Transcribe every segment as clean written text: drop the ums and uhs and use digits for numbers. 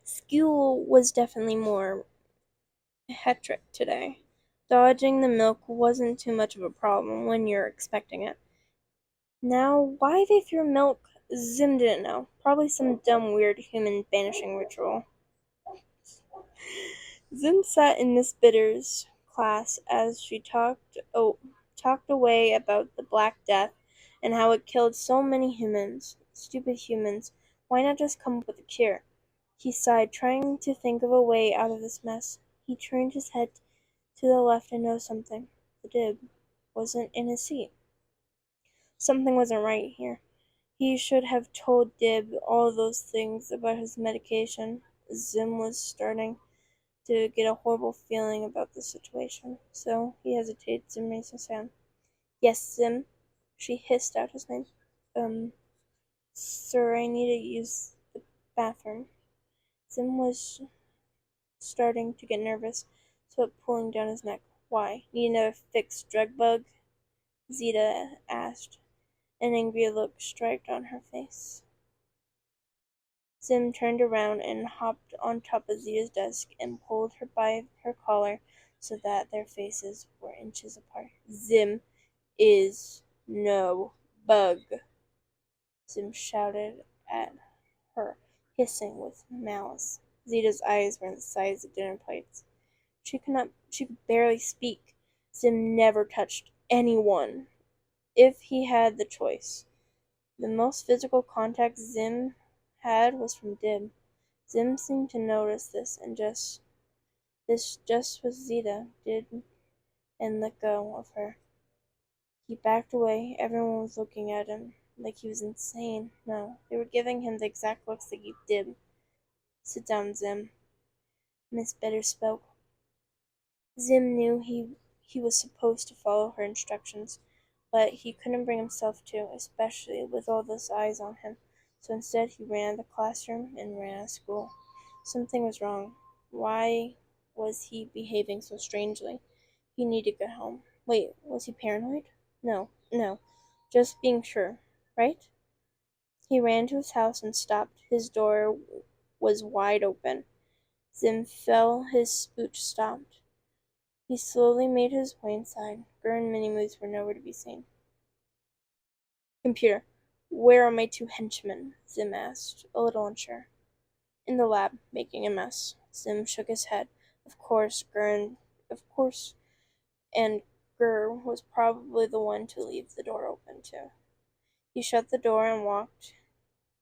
School was definitely more hectic today. Dodging the milk wasn't too much of a problem when you're expecting it. Now, why they threw milk, Zim didn't know. Probably some dumb, weird human banishing ritual. Zim sat in Miss Bitter's class as she talked away about the Black Death and how it killed so many humans. Stupid humans. Why not just come up with a cure? He sighed, trying to think of a way out of this mess. He turned his head to the left and noticed something. The Dib wasn't in his seat. Something wasn't right here. He should have told Dib all those things about his medication. Zim was starting to get a horrible feeling about the situation, so he hesitated. Zim raised his hand. Yes, Zim. She hissed out his name. Sir, I need to use the bathroom. Zim was starting to get nervous, sweat pulling down his neck. Why? Need another fixed drug bug? Zita asked. An angry look stripped on her face. Zim turned around and hopped on top of Zita's desk and pulled her by her collar so that their faces were inches apart. Zim is no bug, Zim shouted at her, hissing with malice. Zita's eyes were the size of dinner plates. She could barely speak. Zim never touched anyone if he had the choice. The most physical contact Zim had was from Dib. Zim seemed to notice this and just was Zita did and let go of her. He backed away. Everyone was looking at him like he was insane. No, they were giving him the exact looks that gave Dib. Sit down, Zim. Miss Bitter spoke. Zim knew he was supposed to follow her instructions, but he couldn't bring himself to, especially with all those eyes on him. So instead he ran out of the classroom and ran out of school. Something was wrong. Why was he behaving so strangely? He needed to get home. Wait, was he paranoid? No. Just being sure, right? He ran to his house and stopped. His door was wide open. Zim felt his spooch stopped. He slowly made his way inside. Gur and Minimus were nowhere to be seen. Computer, where are my two henchmen? Zim asked, a little unsure. In the lab, making a mess. Zim shook his head. Of course, and Gur was probably the one to leave the door open, too. He shut the door and walked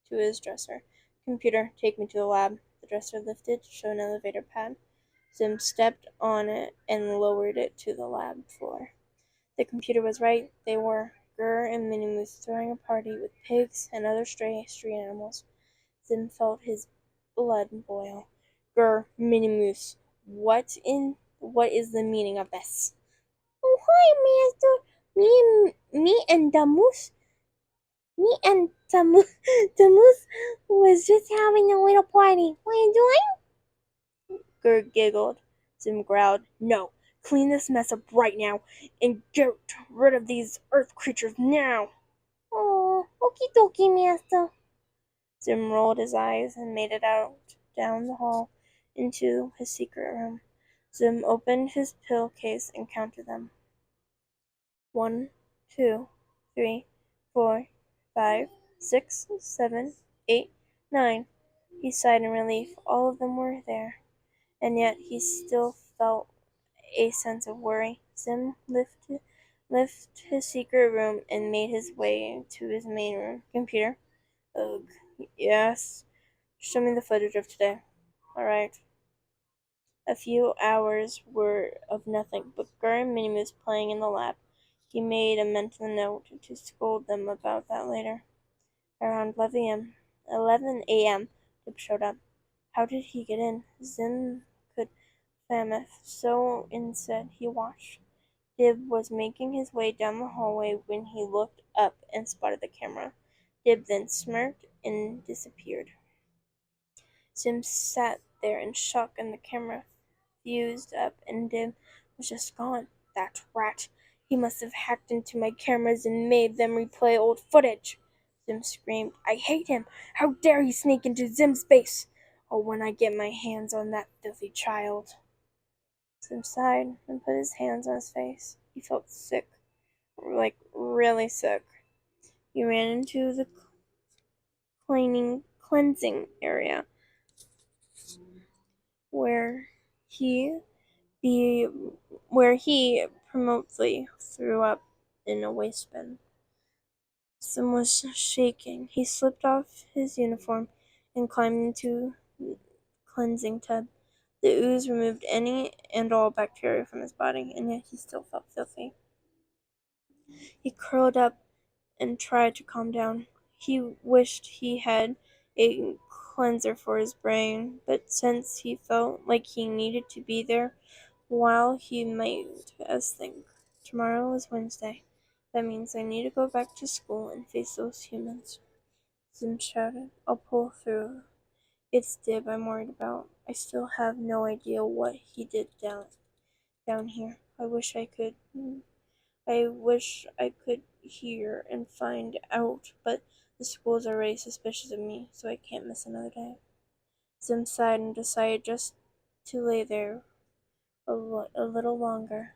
to his dresser. Computer, take me to the lab. The dresser lifted to show an elevator pad. Zim stepped on it and lowered it to the lab floor. The computer was right. They were Gur and Minimus throwing a party with pigs and other stray street animals. Zim felt his blood boil. Gur, Minimus, what is the meaning of this? Oh, hi, Master. Me and Damus, Damus was just having a little party. What are you doing? Gur giggled. Zim growled. No, clean this mess up right now and get rid of these earth creatures now. Oh, okie dokie, Master. Zim rolled his eyes and made it out down the hall into his secret room. Zim opened his pillowcase and counted them. 1, 2, 3, 4, 5, 6, 7, 8, 9. He sighed in relief. All of them were there, and yet he still felt a sense of worry. Zim left his secret room and made his way to his main room. Computer? Ugh. Yes. Show me the footage of today. Alright. A few hours were of nothing but Gur and Minimus playing in the lab. He made a mental note to scold them about that later. Around 11 a.m., Dib showed up. How did he get in? Zim could fameth, so instead he watched. Dib was making his way down the hallway when he looked up and spotted the camera. Dib then smirked and disappeared. Zim sat there in shock and the camera fused up and Dib was just gone. That rat! He must have hacked into my cameras and made them replay old footage! Zim screamed. I hate him! How dare he sneak into Zim's base! or when I get my hands on that filthy child. Sim sighed and put his hands on his face. He felt sick, like really sick. He ran into the cleansing area where he be where he promptly threw up in a waste bin. Sim was shaking. He slipped off his uniform and climbed into the cleansing tub. The ooze removed any and all bacteria from his body, and yet he still felt filthy. He curled up and tried to calm down. He wished he had a cleanser for his brain, but since he felt like he needed to be there while he might as think, tomorrow is Wednesday. That means I need to go back to school and face those humans. Zim shouted. I'll pull through. It's Dib I'm worried about. I still have no idea what he did down here. I wish I could hear and find out, but the schools are already suspicious of me, so I can't miss another day. Zim sighed and decided just to lay there a little longer.